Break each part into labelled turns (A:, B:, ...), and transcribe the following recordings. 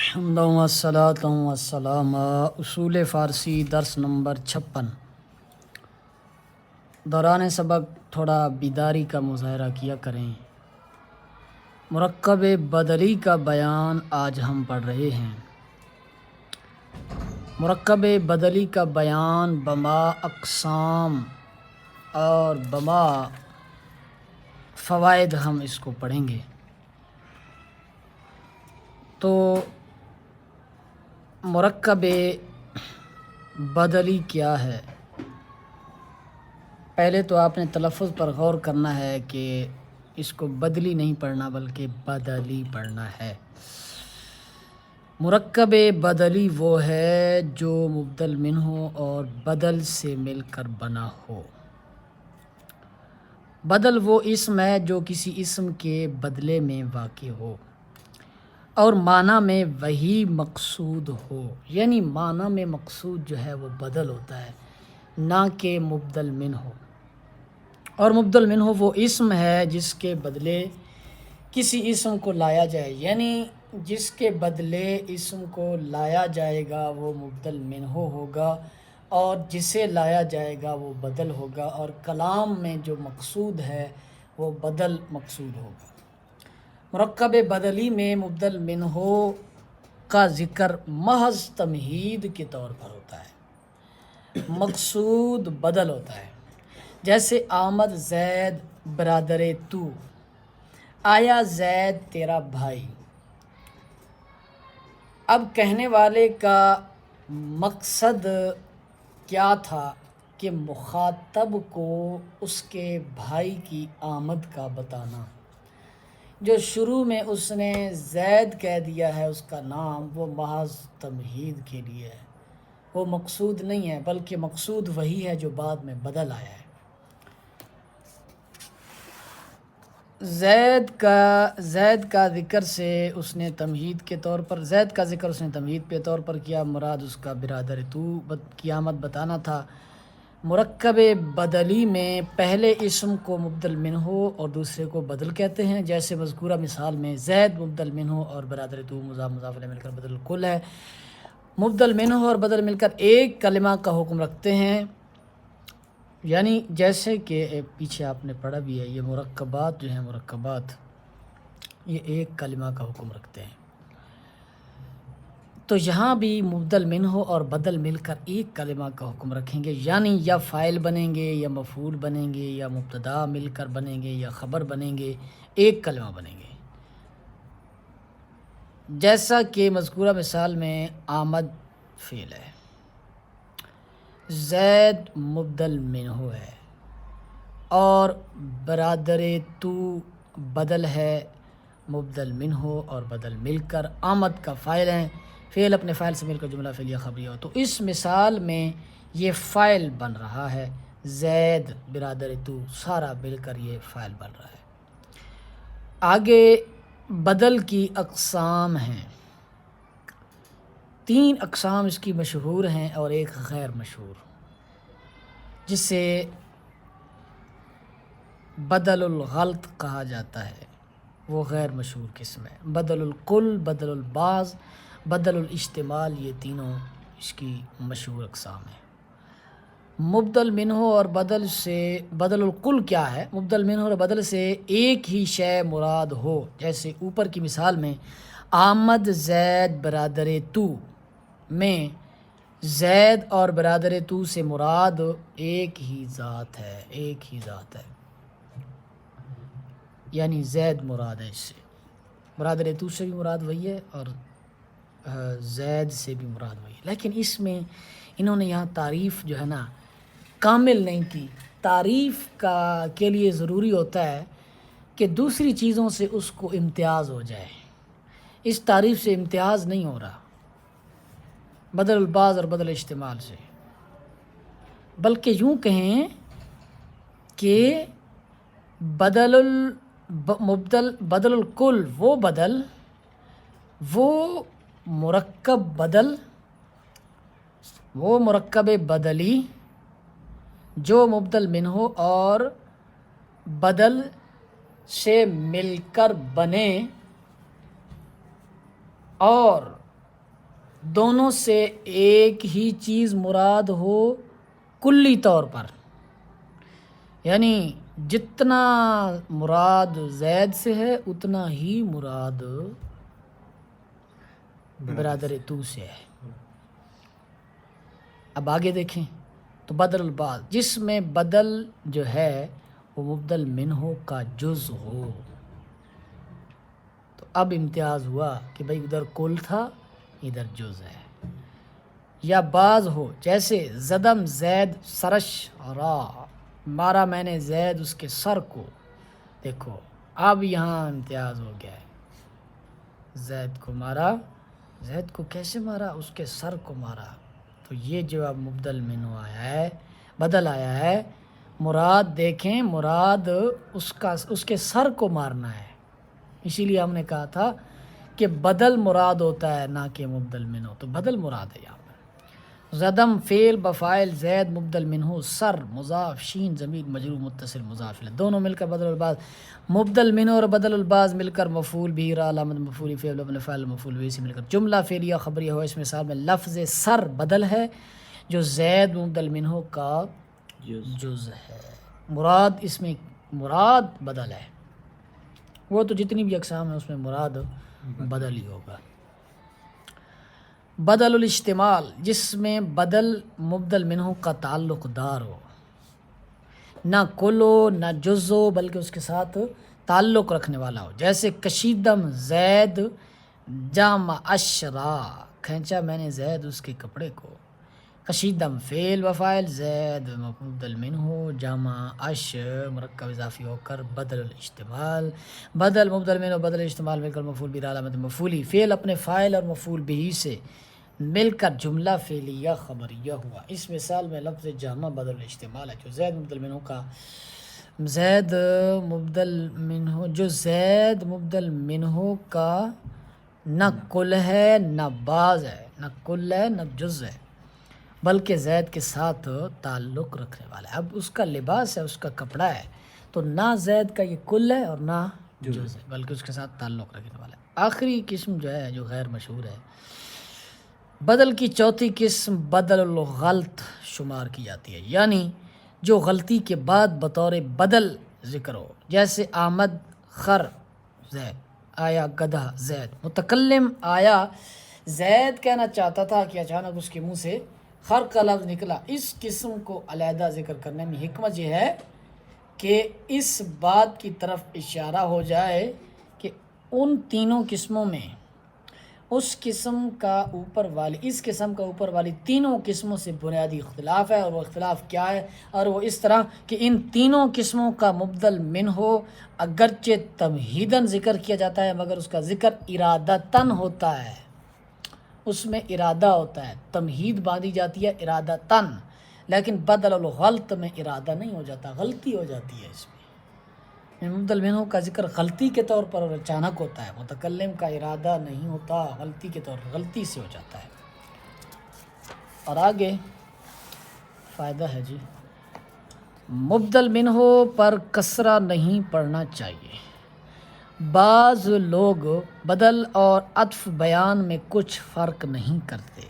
A: حمد والصلاۃ والسلام اصول فارسی درس نمبر 56۔ دوران سبق تھوڑا بیداری کا مظاہرہ کیا کریں۔ مرکب بدلی کا بیان آج ہم پڑھ رہے ہیں۔ مرکب بدلی کا بیان بما اقسام اور بما فوائد ہم اس کو پڑھیں گے۔ تو مرکب بدلی کیا ہے؟ پہلے تو آپ نے تلفظ پر غور کرنا ہے کہ اس کو بدلی نہیں پڑھنا بلکہ بدلی پڑھنا ہے۔ مرکب بدلی وہ ہے جو مبدل منہ اور بدل سے مل کر بنا ہو۔ بدل وہ اسم ہے جو کسی اسم کے بدلے میں واقع ہو اور معنی میں وہی مقصود ہو، یعنی معنی میں مقصود جو ہے وہ بدل ہوتا ہے، نہ کہ مبدل منہ ہو۔ اور مبدل منہ وہ اسم ہے جس کے بدلے کسی اسم کو لایا جائے، یعنی جس کے بدلے اسم کو لایا جائے گا وہ مبدل منہ ہوگا اور جسے لایا جائے گا وہ بدل ہوگا، اور کلام میں جو مقصود ہے وہ بدل مقصود ہوگا۔ مرکب بدلی میں مبدل منہ کا ذکر محض تمہید کے طور پر ہوتا ہے، مقصود بدل ہوتا ہے۔ جیسے آمد زید برادر تو، آیا زید تیرا بھائی۔ اب کہنے والے کا مقصد کیا تھا کہ مخاطب کو اس کے بھائی کی آمد کا بتانا۔ جو شروع میں اس نے زید کہہ دیا ہے اس کا نام، وہ محض تمہید کے لیے ہے، وہ مقصود نہیں ہے، بلکہ مقصود وہی ہے جو بعد میں بدل آیا ہے۔ زید کا ذکر سے اس نے تمہید کے طور پر تمہید کے طور پر کیا، مراد اس کا برادر تو کی آمد بتانا تھا۔ مرکب بدلی میں پہلے اسم کو مبدل منہ اور دوسرے کو بدل کہتے ہیں، جیسے مذکورہ مثال میں زید مبدل منہ اور برادر تو مضاف مضاف الیہ مل کر بدل کل ہے۔ مبدل منہ اور بدل مل کر ایک کلمہ کا حکم رکھتے ہیں، یعنی جیسے کہ پیچھے آپ نے پڑھا بھی ہے، یہ مرکبات جو ہیں یہ ایک کلمہ کا حکم رکھتے ہیں۔ تو یہاں بھی مبدل منہ اور بدل مل کر ایک کلمہ کا حکم رکھیں گے، یعنی یا فاعل بنیں گے یا مفعول بنیں گے یا مبتدا مل کر بنیں گے یا خبر بنیں گے، ایک کلمہ بنیں گے۔ جیسا کہ مذکورہ مثال میں آمد فعل ہے، زید مبدل منہ ہے اور برادر تو بدل ہے، مبدل منہ اور بدل مل کر آمد کا فاعل ہیں، فعل اپنے فاعل سے مل کر جملہ فعلیہ خبریہ ہو۔ تو اس مثال میں یہ فاعل بن رہا ہے، زید برادر تو سارا مل کر یہ فاعل بن رہا ہے۔ آگے بدل کی اقسام ہیں، 3 اقسام اس کی مشہور ہیں اور ایک غیر مشہور، جسے بدل الغلط کہا جاتا ہے، وہ غیر مشہور قسم ہے۔ بدل الکل، بدل البعض، بدل الاجتمال، یہ تینوں اس کی مشہور اقسام ہیں۔ مبدل منہ اور بدل الکل کیا ہے؟ مبدل منہ اور بدل سے ایک ہی شے مراد ہو، جیسے اوپر کی مثال میں آمد زید برادر تو میں زید اور برادر تو سے مراد ایک ہی ذات ہے، یعنی زید مراد ہے، اس سے برادر تو سے بھی مراد وہی ہے اور زید سے بھی مراد وہی ہے، لیکن اس میں انہوں نے یہاں تعریف جو ہے نا کامل نہیں کی۔ تعریف کے لیے ضروری ہوتا ہے کہ دوسری چیزوں سے اس کو امتیاز ہو جائے، اس تعریف سے امتیاز نہیں ہو رہا بدل البعض اور بدل اجتمال سے، بلکہ یوں کہیں کہ بدل الکل وہ مرکب بدلی جو مبدل منہ اور بدل سے مل کر بنے اور دونوں سے ایک ہی چیز مراد ہو کلی طور پر، یعنی جتنا مراد زید سے ہے اتنا ہی مراد برادر تو سے ہے۔ اب آگے دیکھیں تو بدل البعض، جس میں بدل جو ہے وہ مبدل منہ کا جز ہو، تو اب امتیاز ہوا کہ بھئی ادھر کل تھا ادھر جز ہے، یا بعض ہو جیسے زدم زید سرش را، مارا میں نے زید اس کے سر کو، دیکھو اب یہاں امتیاز ہو گیا ہے، زید کو مارا، زید کو کیسے مارا؟ اس کے سر کو مارا، تو یہ جو اب مبدل منہ آیا ہے، بدل آیا ہے، مراد دیکھیں، مراد اس کے سر کو مارنا ہے، اسی لیے ہم نے کہا تھا کہ بدل مراد ہوتا ہے نہ کہ مبدل منہ، تو بدل مراد ہے یہاں پر۔ زدم فعل بفاعل زید مبدل منہ، سر مضاف، شین ضمیر مجرور متصل مضاف الیہ، دونوں مل کر بدل الباز، مبدل منہ اور بدل الباز مل کر مفعول بھی، را علامت مفعول فعل ابن فاعل مفعول بھی سے مل کر جملہ فعلیہ خبریہ ہو۔ اس مثال میں لفظ سر بدل ہے جو زید مبدل منہ کا جز ہے، مراد اس میں مراد بدل ہے، وہ تو جتنی بھی اقسام ہیں اس میں مراد بدل ہی ہوگا۔ بدل الاجتمال، جس میں بدل مبدل منہ کا تعلق دار ہو، نہ کل ہو نہ جز ہو بلکہ اس کے ساتھ تعلق رکھنے والا ہو، جیسے کشیدم زید جامع اشرا، کھینچا میں نے زید اس کے کپڑے کو، کشیدم فعل وفاعل زید مبدل منہ جامع اش مرکب اضافی ہو کر بدل الاجتمال، بدل مبدل منہ بدل اجتمال مل کر مفعول بھی علامت مفعولی، فعل اپنے فاعل اور مفعول بھی سے مل کر جملہ فعلیہ خبریہ ہوا۔ اس مثال میں لفظ جامع بدل اجتمال ہے جو زید مبدل منہ کا زید مبدل منہ کا نہ کل ہے نہ بعض ہے، نہ کل ہے نہ جز ہے بلکہ زید کے ساتھ تعلق رکھنے والا ہے۔ اب اس کا لباس ہے، اس کا کپڑا ہے، تو نہ زید کا یہ کل ہے اور نہ جز ہے بلکہ اس کے ساتھ تعلق رکھنے والا ہے۔ آخری قسم جو ہے جو غیر مشہور ہے، بدل کی چوتھی قسم بدل الغلط شمار کی جاتی ہے، یعنی جو غلطی کے بعد بطور بدل ذکر ہو، جیسے آمد خر زید، آیا گدھا زید، متکلم آیا زید کہنا چاہتا تھا کہ اچانک اس کے منہ سے خر کا لفظ نکلا۔ اس قسم کو علیحدہ ذکر کرنے میں حکمت یہ ہے کہ اس بات کی طرف اشارہ ہو جائے کہ ان تینوں قسموں میں اس قسم کا اوپر والی تینوں قسموں سے بنیادی اختلاف ہے، اور وہ اختلاف کیا ہے؟ اور وہ اس طرح کہ ان تینوں قسموں کا مبدل منہ اگرچہ تمہیداً ذکر کیا جاتا ہے مگر اس کا ذکر ارادتاً ہوتا ہے، اس میں ارادہ ہوتا ہے، تمہید باندھی جاتی ہے ارادتاً، لیکن بدل الغلط میں ارادہ نہیں ہو جاتا، غلطی ہو جاتی ہے اس میں۔ مبدل منہ کا ذکر غلطی کے طور پر اور اچانک ہوتا ہے، متکلم کا ارادہ نہیں ہوتا، غلطی کے طور پر غلطی سے ہو جاتا ہے۔ اور آگے فائدہ ہے جی، مبدل منہ پر کسرہ نہیں پڑھنا چاہیے۔ بعض لوگ بدل اور عطف بیان میں کچھ فرق نہیں کرتے،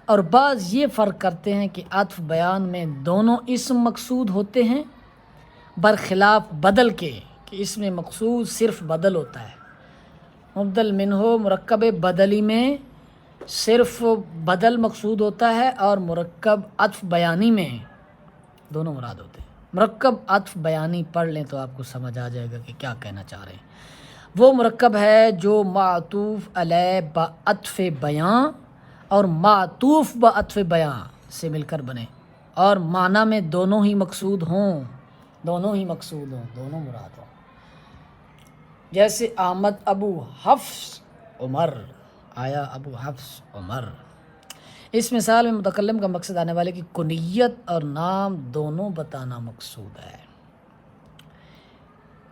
A: اور بعض یہ فرق کرتے ہیں کہ عطف بیان میں دونوں اسم مقصود ہوتے ہیں برخلاف بدل کے کہ اس میں مقصود صرف بدل ہوتا ہے۔ مبدل منہ مرکب بدلی میں صرف بدل مقصود ہوتا ہے اور مرکب عطف بیانی میں دونوں مراد ہوتے ہیں۔ مرکب عطف بیانی پڑھ لیں تو آپ کو سمجھ آ جائے گا کہ کیا کہنا چاہ رہے ہیں۔ وہ مرکب ہے جو معطوف علیہ بعطف بیاں اور معطوف بعطف بیاں سے مل کر بنے اور معنی میں دونوں ہی مقصود ہوں، دونوں مراد ہوں، جیسے آمد ابو حفص عمر، آیا ابو حفص عمر۔ اس مثال میں متکلم کا مقصد آنے والے کی کنیت اور نام دونوں بتانا مقصود ہے،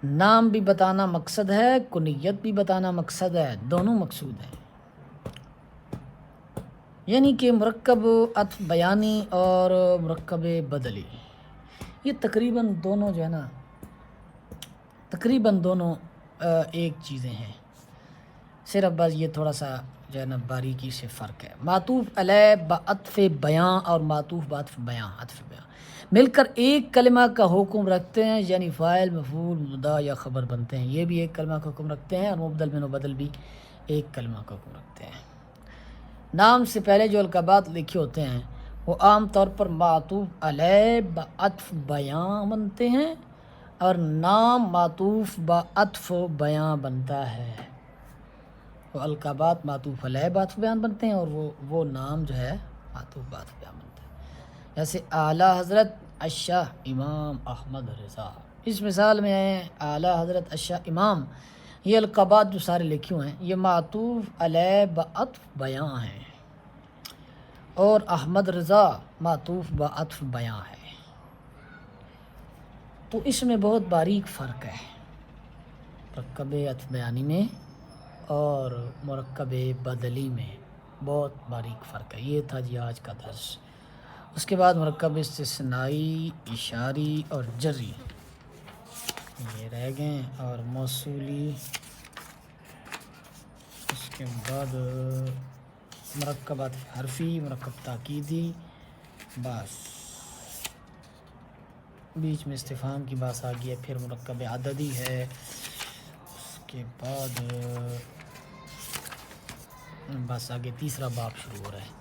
A: نام بھی بتانا مقصد ہے، کنیت بھی بتانا مقصد ہے، دونوں مقصود ہیں، یعنی کہ مرکب عطف بیانی اور مرکب بدلی یہ تقریباً دونوں جو ہے نا ایک چیزیں ہیں، صرف بس یہ تھوڑا سا جو ہے نا باریکی سے فرق ہے۔ معطوف علیہ بعطف بیاں اور معطوف بعطف بیاں، عطف بیاں مل کر ایک کلمہ کا حکم رکھتے ہیں، یعنی فاعل، مفعول، مبتدا یا خبر بنتے ہیں۔ یہ بھی ایک کلمہ کا حکم رکھتے ہیں، اور مبدل منہ بدل بھی ایک کلمہ کا حکم رکھتے ہیں۔ نام سے پہلے جو القابات لکھے ہوتے ہیں وہ عام طور پر معطوف علیہ بعطف بیاں بنتے ہیں، اور نام معطوف بعطف بیاں بنتا ہے۔ وہ القابات معطوف علیہ بعطف بیان بنتے ہیں، اور وہ نام جو ہے معطوف بعطف بیان بنتا ہے۔ جیسے اعلیٰ حضرت الشاہ امام احمد رضا، اس مثال میں اعلیٰ حضرت الشاہ امام، یہ القابات جو سارے لکھے ہوئے ہیں یہ معطوف علیہ بعطف بیاں ہیں، اور احمد رضا معطوف بعطف بیاں ہے۔ تو اس میں بہت باریک فرق ہے مرکب عطف بیانی میں اور مرکب بدلی میں، بہت باریک فرق ہے۔ یہ تھا جی آج کا درس۔ اس کے بعد مرکب استثنائی، اشاری اور جری یہ رہ گئے، اور موصولی، اس کے بعد مرکب عطف حرفی، مرکب تاکیدی، بس بیچ میں استفہام کی بات آ گئی ہے، پھر مرکب عددی ہے، اس کے بعد بس آگے تیسرا باب شروع ہو رہا ہے۔